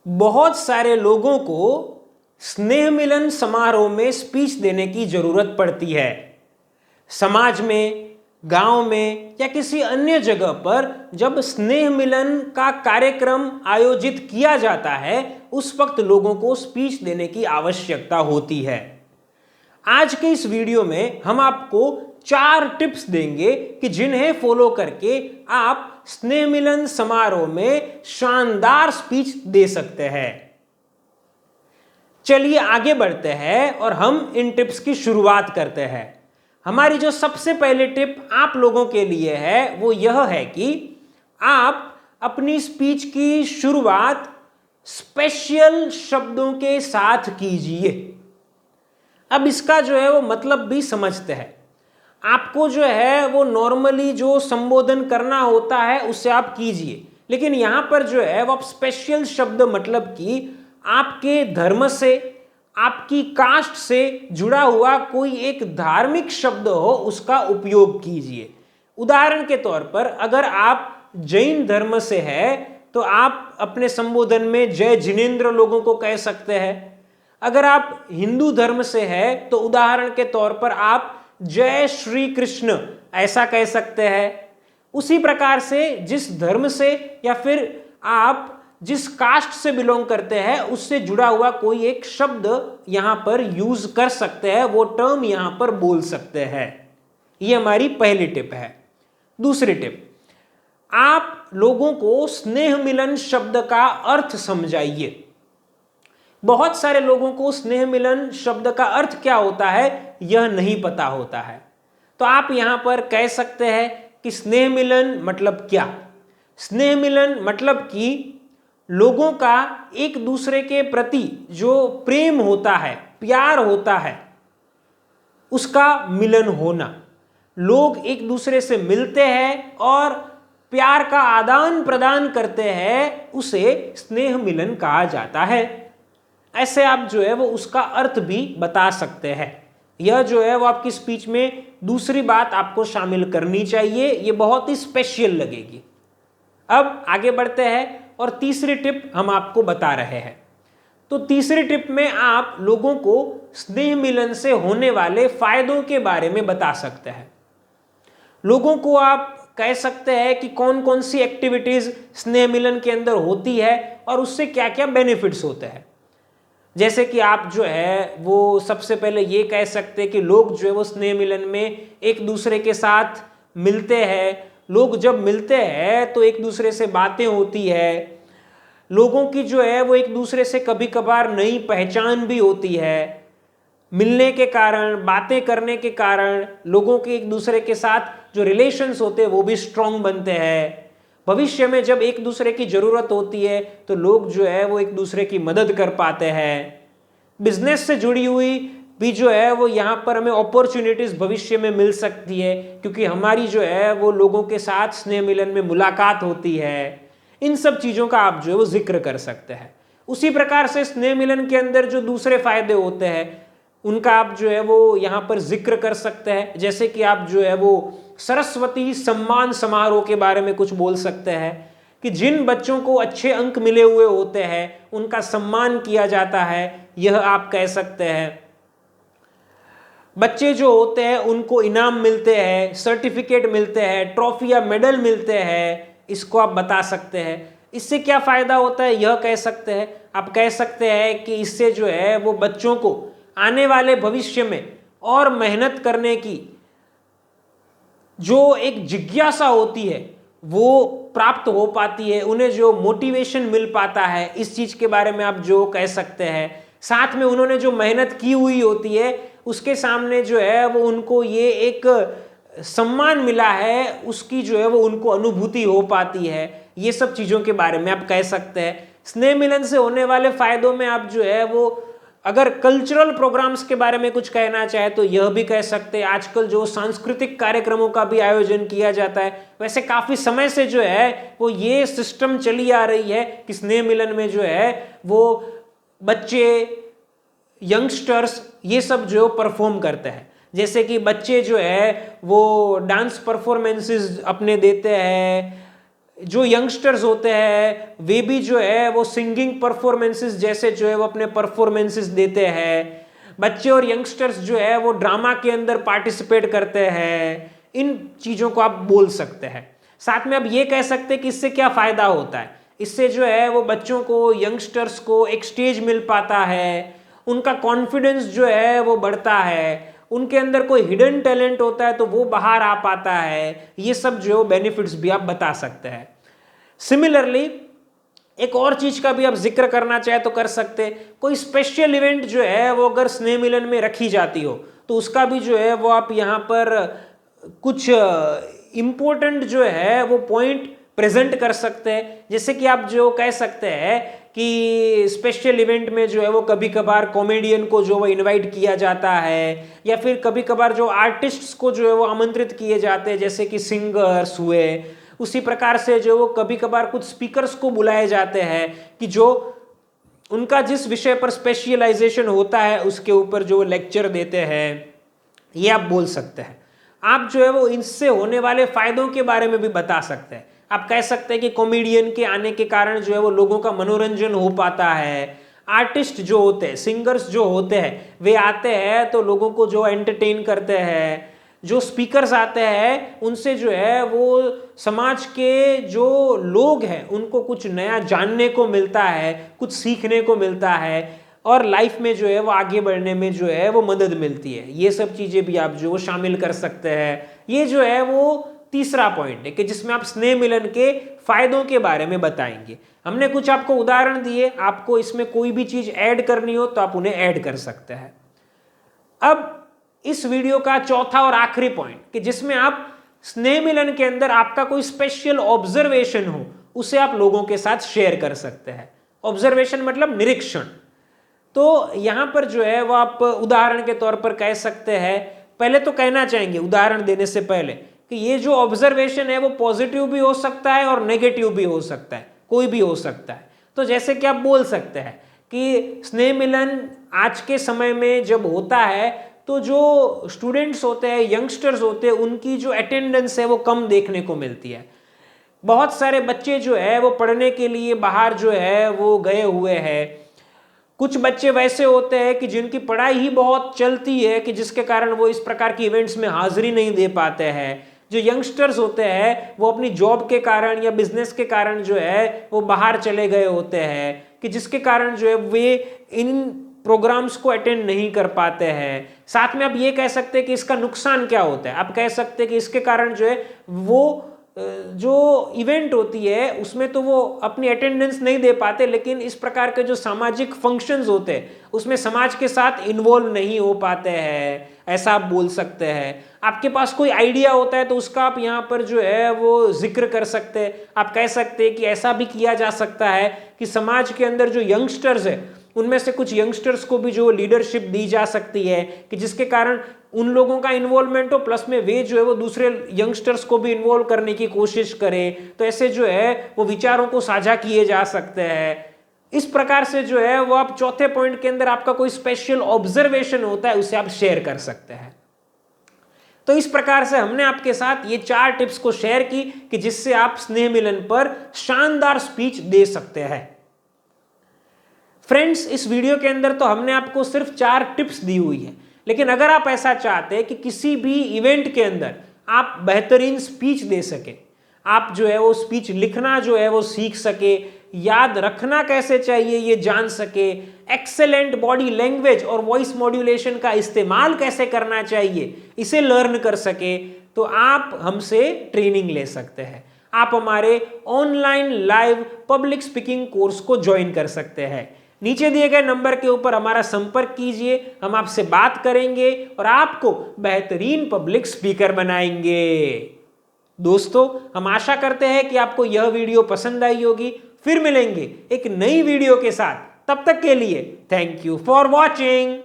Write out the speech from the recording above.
बहुत सारे लोगों को स्नेह मिलन समारोह में स्पीच देने की जरूरत पड़ती है। समाज में, गांव में या किसी अन्य जगह पर जब स्नेह मिलन का कार्यक्रम आयोजित किया जाता है, उस वक्त लोगों को स्पीच देने की आवश्यकता होती है। आज के इस वीडियो में हम आपको 4 टिप्स देंगे कि जिन्हें फॉलो करके आप स्नेह मिलन समारोह में शानदार स्पीच दे सकते हैं। चलिए आगे बढ़ते हैं और हम इन टिप्स की शुरुआत करते हैं। हमारी जो सबसे पहले टिप आप लोगों के लिए है वो यह है कि आप अपनी स्पीच की शुरुआत स्पेशल शब्दों के साथ कीजिए। अब इसका जो है वो मतलब भी समझते हैं। आपको जो है वो नॉर्मली जो संबोधन करना होता है उससे आप कीजिए, लेकिन यहां पर जो है वो आप स्पेशल शब्द मतलब कि आपके धर्म से, आपकी कास्ट से जुड़ा हुआ कोई एक धार्मिक शब्द हो उसका उपयोग कीजिए। उदाहरण के तौर पर अगर आप जैन धर्म से है तो आप अपने संबोधन में जय जिनेंद्र लोगों को कह सकते हैं। अगर आप हिंदू धर्म से है तो उदाहरण के तौर पर आप जय श्री कृष्ण ऐसा कह सकते हैं। उसी प्रकार से जिस धर्म से या फिर आप जिस कास्ट से बिलोंग करते हैं उससे जुड़ा हुआ कोई एक शब्द यहां पर यूज कर सकते हैं, वो टर्म यहां पर बोल सकते हैं। ये हमारी पहली टिप है। दूसरी टिप, आप लोगों को स्नेह मिलन शब्द का अर्थ समझाइए। बहुत सारे लोगों को स्नेह मिलन शब्द का अर्थ क्या होता है यह नहीं पता होता है, तो आप यहां पर कह सकते हैं कि स्नेह मिलन मतलब क्या। स्नेह मिलन मतलब कि लोगों का एक दूसरे के प्रति जो प्रेम होता है, प्यार होता है, उसका मिलन होना। लोग एक दूसरे से मिलते हैं और प्यार का आदान प्रदान करते हैं, उसे स्नेह मिलन कहा जाता है। ऐसे आप जो है वो उसका अर्थ भी बता सकते हैं। यह जो है वो आपकी स्पीच में दूसरी बात आपको शामिल करनी चाहिए, ये बहुत ही स्पेशल लगेगी। अब आगे बढ़ते हैं और तीसरी टिप हम आपको बता रहे हैं। तो तीसरी टिप में आप लोगों को स्नेह मिलन से होने वाले फायदों के बारे में बता सकते हैं। लोगों को आप कह सकते हैं कि कौन कौन सी एक्टिविटीज स्नेह मिलन के अंदर होती है और उससे क्या क्या बेनिफिट्स होते हैं। जैसे कि आप जो है वो सबसे पहले ये कह सकते हैं कि लोग जो है वो स्नेह मिलन में एक दूसरे के साथ मिलते हैं। लोग जब मिलते हैं तो एक दूसरे से बातें होती है। लोगों की जो है वो एक दूसरे से कभी कभार नई पहचान भी होती है। मिलने के कारण, बातें करने के कारण लोगों के एक दूसरे के साथ जो रिलेशंस होते हैं वो भी स्ट्रांग बनते हैं। भविष्य में जब एक दूसरे की जरूरत होती है तो लोग जो है वो एक दूसरे की मदद कर पाते हैं। बिजनेस से जुड़ी हुई भी जो है वो यहाँ पर हमें अपॉर्चुनिटीज भविष्य में मिल सकती है, क्योंकि हमारी जो है वो लोगों के साथ स्नेह मिलन में मुलाकात होती है। इन सब चीजों का आप जो है वो जिक्र कर सकते हैं। उसी प्रकार से स्नेह मिलन के अंदर जो दूसरे फायदे होते हैं उनका आप जो है वो यहाँ पर जिक्र कर सकते हैं। जैसे कि आप जो है वो सरस्वती सम्मान समारोह के बारे में कुछ बोल सकते हैं कि जिन बच्चों को अच्छे अंक मिले हुए होते हैं उनका सम्मान किया जाता है, यह आप कह सकते हैं। बच्चे जो होते हैं उनको इनाम मिलते हैं, सर्टिफिकेट मिलते हैं, ट्रॉफी या मेडल मिलते हैं, इसको आप बता सकते हैं। इससे क्या फायदा होता है यह कह सकते हैं। आप कह सकते हैं कि इससे जो है वो बच्चों को आने वाले भविष्य में और मेहनत करने की जो एक जिज्ञासा होती है वो प्राप्त हो पाती है, उन्हें जो मोटिवेशन मिल पाता है, इस चीज के बारे में आप जो कह सकते हैं। साथ में उन्होंने जो मेहनत की हुई होती है उसके सामने जो है वो उनको ये एक सम्मान मिला है, उसकी जो है वो उनको अनुभूति हो पाती है। ये सब चीजों के बारे में आप कह सकते हैं। स्नेह मिलन से होने वाले फायदों में आप जो है वो अगर कल्चरल प्रोग्राम्स के बारे में कुछ कहना चाहे तो यह भी कह सकते हैं। आजकल जो सांस्कृतिक कार्यक्रमों का भी आयोजन किया जाता है, वैसे काफी समय से जो है वो ये सिस्टम चली आ रही है कि स्नेह मिलन में जो है वो बच्चे, यंगस्टर्स ये सब जो परफॉर्म करते हैं। जैसे कि बच्चे जो है वो डांस परफॉर्मेंसेस अपने देते हैं, जो यंगस्टर्स होते हैं वे भी जो है वो सिंगिंग परफॉर्मेंसेस जैसे जो है वो अपने परफॉर्मेंसेस देते हैं। बच्चे और यंगस्टर्स जो है वो ड्रामा के अंदर पार्टिसिपेट करते हैं। इन चीज़ों को आप बोल सकते हैं। साथ में आप ये कह सकते हैं कि इससे क्या फ़ायदा होता है। इससे जो है वो बच्चों को, यंगस्टर्स को एक स्टेज मिल पाता है, उनका कॉन्फिडेंस जो है वो बढ़ता है, उनके अंदर कोई हिडन टैलेंट होता है तो वो बाहर आ पाता है। ये सब जो बेनिफिट्स भी आप बता सकते हैं। सिमिलरली एक और चीज का भी आप जिक्र करना चाहे तो कर सकते। कोई स्पेशल इवेंट जो है वो अगर स्नेह मिलन में रखी जाती हो तो उसका भी जो है वो आप यहाँ पर कुछ इम्पोर्टेंट जो है वो पॉइंट प्रेजेंट कर सकते हैं। जैसे कि आप जो कह सकते हैं कि स्पेशल इवेंट में जो है वो कभी कभार कॉमेडियन को जो वो इनवाइट किया जाता है, या फिर कभी कभार जो आर्टिस्ट्स को जो है वो आमंत्रित किए जाते हैं जैसे कि सिंगर्स हुए। उसी प्रकार से जो वो कभी कभार कुछ स्पीकर्स को बुलाए जाते हैं कि जो उनका जिस विषय पर स्पेशलाइजेशन होता है उसके ऊपर जो लेक्चर देते हैं। ये आप बोल सकते हैं। आप जो है वो इनसे होने वाले फायदों के बारे में भी बता सकते हैं। आप कह सकते हैं कि कॉमेडियन के आने के कारण जो है वो लोगों का मनोरंजन हो पाता है। आर्टिस्ट जो होते हैं, सिंगर्स जो होते हैं, वे आते हैं तो लोगों को जो एंटरटेन करते हैं। जो स्पीकर्स आते हैं उनसे जो है वो समाज के जो लोग हैं उनको कुछ नया जानने को मिलता है, कुछ सीखने को मिलता है, और लाइफ में जो है वो आगे बढ़ने में जो है वो मदद मिलती है। ये सब चीज़ें भी आप जो वो शामिल कर सकते हैं। ये जो है वो तीसरा पॉइंट है कि जिसमें आप स्नेह मिलन के फायदों के बारे में बताएंगे। हमने कुछ आपको उदाहरण दिए, आपको इसमें कोई भी चीज़ ऐड करनी हो तो आप उन्हें ऐड कर सकते हैं। अब इस वीडियो का चौथा और आखिरी पॉइंट कि जिसमें आप स्नेह मिलन के अंदर आपका कोई स्पेशल ऑब्जर्वेशन हो उसे आप लोगों के साथ शेयर कर सकते हैं। ऑब्जर्वेशन मतलब निरीक्षण। तो यहां पर जो है वो आप उदाहरण के तौर पर कह सकते हैं। पहले तो कहना चाहेंगे उदाहरण देने से पहले कि ये जो ऑब्जर्वेशन है वो पॉजिटिव भी हो सकता है और नेगेटिव भी हो सकता है, कोई भी हो सकता है। तो जैसे कि आप बोल सकते हैं कि स्नेह मिलन आज के समय में जब होता है तो जो स्टूडेंट्स होते हैं, यंगस्टर्स होते हैं, उनकी जो अटेंडेंस है वो कम देखने को मिलती है। बहुत सारे बच्चे जो है वो पढ़ने के लिए बाहर जो है वो गए हुए हैं। कुछ बच्चे वैसे होते हैं कि जिनकी पढ़ाई ही बहुत चलती है कि जिसके कारण वो इस प्रकार की इवेंट्स में हाजिरी नहीं दे पाते हैं। जो यंगस्टर्स होते हैं वो अपनी जॉब के कारण या बिजनेस के कारण जो है वो बाहर चले गए होते हैं कि जिसके कारण जो है वे इन प्रोग्राम्स को अटेंड नहीं कर पाते हैं। साथ में आप ये कह सकते हैं कि इसका नुकसान क्या होता है। आप कह सकते हैं कि इसके कारण जो है वो जो इवेंट होती है उसमें तो वो अपनी अटेंडेंस नहीं दे पाते, लेकिन इस प्रकार के जो सामाजिक फंक्शंस होते हैं उसमें समाज के साथ इन्वॉल्व नहीं हो पाते हैं। ऐसा आप बोल सकते हैं। आपके पास कोई आइडिया होता है तो उसका आप यहाँ पर जो है वो जिक्र कर सकते हैं। आप कह सकते हैं कि ऐसा भी किया जा सकता है कि समाज के अंदर जो यंगस्टर्स है उनमें से कुछ यंगस्टर्स को भी जो लीडरशिप दी जा सकती है कि जिसके कारण उन लोगों का इन्वॉल्वमेंट हो, प्लस में वे जो है वो दूसरे यंगस्टर्स को भी इन्वॉल्व करने की कोशिश करें। तो ऐसे जो है वो विचारों को साझा किए जा सकते हैं। इस प्रकार से जो है वो आप चौथे पॉइंट के अंदर आपका कोई स्पेशल ऑब्जर्वेशन होता है उसे आप शेयर कर सकते हैं। तो इस प्रकार से हमने आपके साथ ये 4 टिप्स को शेयर की कि जिससे आप स्नेह मिलन पर शानदार स्पीच दे सकते हैं। फ्रेंड्स, इस वीडियो के अंदर तो हमने आपको सिर्फ 4 टिप्स दी हुई है, लेकिन अगर आप ऐसा चाहते हैं कि किसी भी इवेंट के अंदर आप बेहतरीन स्पीच दे सके, आप जो है वो स्पीच लिखना जो है वो सीख सके, याद रखना कैसे चाहिए ये जान सके, एक्सेलेंट बॉडी लैंग्वेज और वॉइस मॉड्यूलेशन का इस्तेमाल कैसे करना चाहिए इसे लर्न कर सके, तो आप हमसे ट्रेनिंग ले सकते हैं। आप हमारे online live public speaking course को ज्वाइन कर सकते हैं। नीचे दिए गए नंबर के ऊपर हमारा संपर्क कीजिए, हम आपसे बात करेंगे और आपको बेहतरीन पब्लिक स्पीकर बनाएंगे। दोस्तों, हम आशा करते हैं कि आपको यह वीडियो पसंद आई होगी। फिर मिलेंगे एक नई वीडियो के साथ। तब तक के लिए थैंक यू फॉर वॉचिंग।